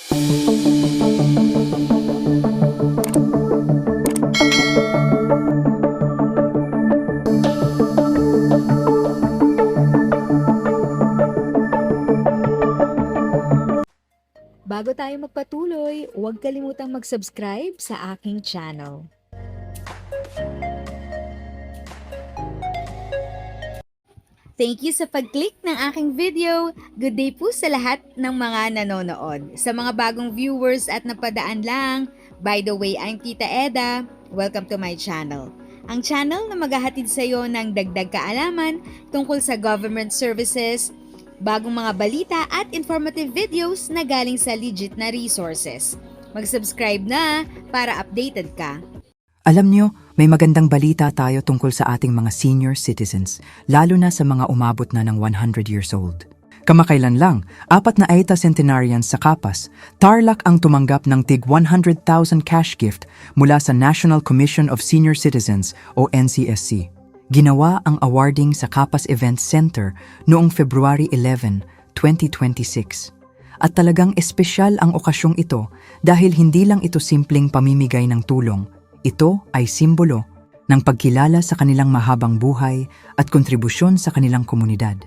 Bago tayo magpatuloy, huwag kalimutang mag-subscribe sa aking channel. Thank you sa pag-click ng aking video. Good day po sa lahat ng mga nanonood. Sa mga bagong viewers at napadaan lang, by the way, I'm Tita Eda. Welcome to my channel. Ang channel na maghahatid sa iyo ng dagdag kaalaman tungkol sa government services, bagong mga balita at informative videos na galing sa legit na resources. Mag-subscribe na para updated ka. Alam nyo, may magandang balita tayo tungkol sa ating mga senior citizens, lalo na sa mga umabot na ng 100 years old. Kamakailan lang, 4 na AITA centenarians sa Kapas, Tarlac ang tumanggap ng tig 100,000 cash gift mula sa National Commission of Senior Citizens o NCSC. Ginawa ang awarding sa Kapas Events Center noong February 11, 2026. At talagang espesyal ang okasyong ito dahil hindi lang ito simpleng pamimigay ng tulong. Ito ay simbolo ng pagkilala sa kanilang mahabang buhay at kontribusyon sa kanilang komunidad.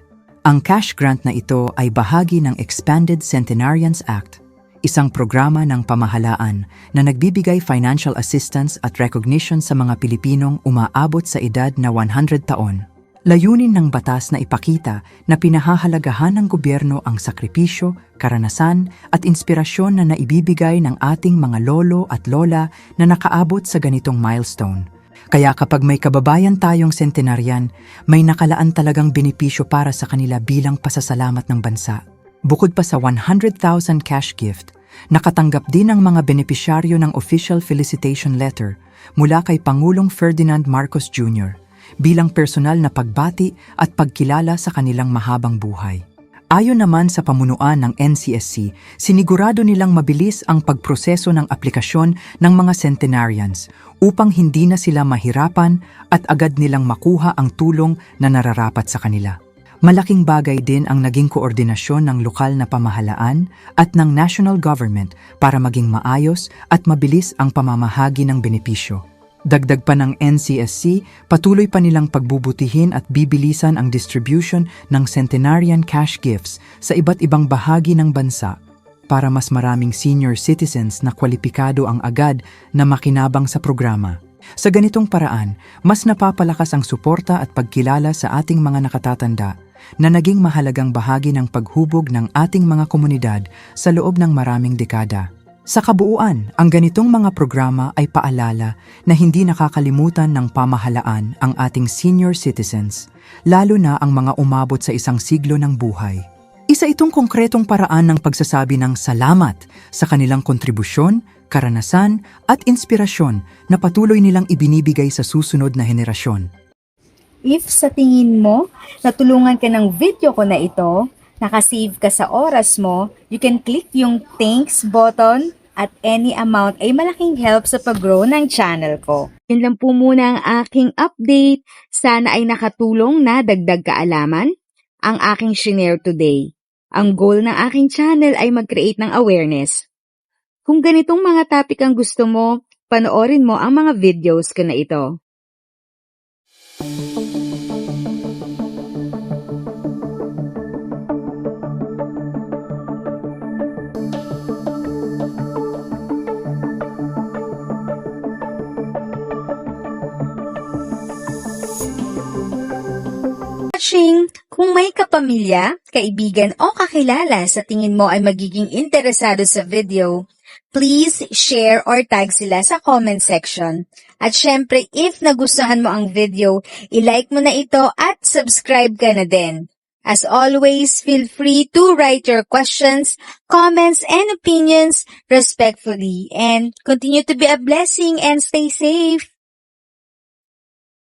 Ang cash grant na ito ay bahagi ng Expanded Centenarians Act, isang programa ng pamahalaan na nagbibigay financial assistance at recognition sa mga Pilipinong umaabot sa edad na 100 taon. Layunin ng batas na ipakita na pinahahalagahan ng gobyerno ang sakripisyo, karanasan at inspirasyon na naibibigay ng ating mga lolo at lola na nakaabot sa ganitong milestone. Kaya kapag may kababayan tayong centenarian, may nakalaan talagang benepisyo para sa kanila bilang pasasalamat ng bansa. Bukod pa sa 100,000 cash gift, nakatanggap din ang mga benepisyaryo ng official felicitation letter mula kay Pangulong Ferdinand Marcos Jr. bilang personal na pagbati at pagkilala sa kanilang mahabang buhay. Ayon naman sa pamunuan ng NCSC, sinigurado nilang mabilis ang pagproseso ng aplikasyon ng mga centenarians upang hindi na sila mahirapan at agad nilang makuha ang tulong na nararapat sa kanila. Malaking bagay din ang naging koordinasyon ng lokal na pamahalaan at ng national government para maging maayos at mabilis ang pamamahagi ng benepisyo. Dagdag pa ng NCSC, patuloy pa nilang pagbubutihin at bibilisan ang distribution ng centenarian cash gifts sa iba't ibang bahagi ng bansa para mas maraming senior citizens na kwalipikado ang agad na makinabang sa programa. Sa ganitong paraan, mas napapalakas ang suporta at pagkilala sa ating mga nakatatanda na naging mahalagang bahagi ng paghubog ng ating mga komunidad sa loob ng maraming dekada. Sa kabuuan, ang ganitong mga programa ay paalala na hindi nakakalimutan ng pamahalaan ang ating senior citizens, lalo na ang mga umabot sa isang siglo ng buhay. Isa itong konkretong paraan ng pagsasabi ng salamat sa kanilang kontribusyon, karanasan at inspirasyon na patuloy nilang ibinibigay sa susunod na henerasyon. If sa tingin mo, natulungan ka ng video ko na ito, nakasave ka sa oras mo, you can click yung thanks button at any amount ay malaking help sa pag-grow ng channel ko. Yun lang po muna ang aking update. Sana ay nakatulong na dagdag kaalaman ang aking shinare today. Ang goal ng aking channel ay mag-create ng awareness. Kung ganitong mga topic ang gusto mo, panoorin mo ang mga videos ko na ito. Kung may kapamilya, kaibigan o kakilala sa tingin mo ay magiging interesado sa video, please share or tag sila sa comment section. At syempre, if nagustuhan mo ang video, i-like mo na ito at subscribe ka na din. As always, feel free to write your questions, comments, and opinions respectfully. And continue to be a blessing and stay safe.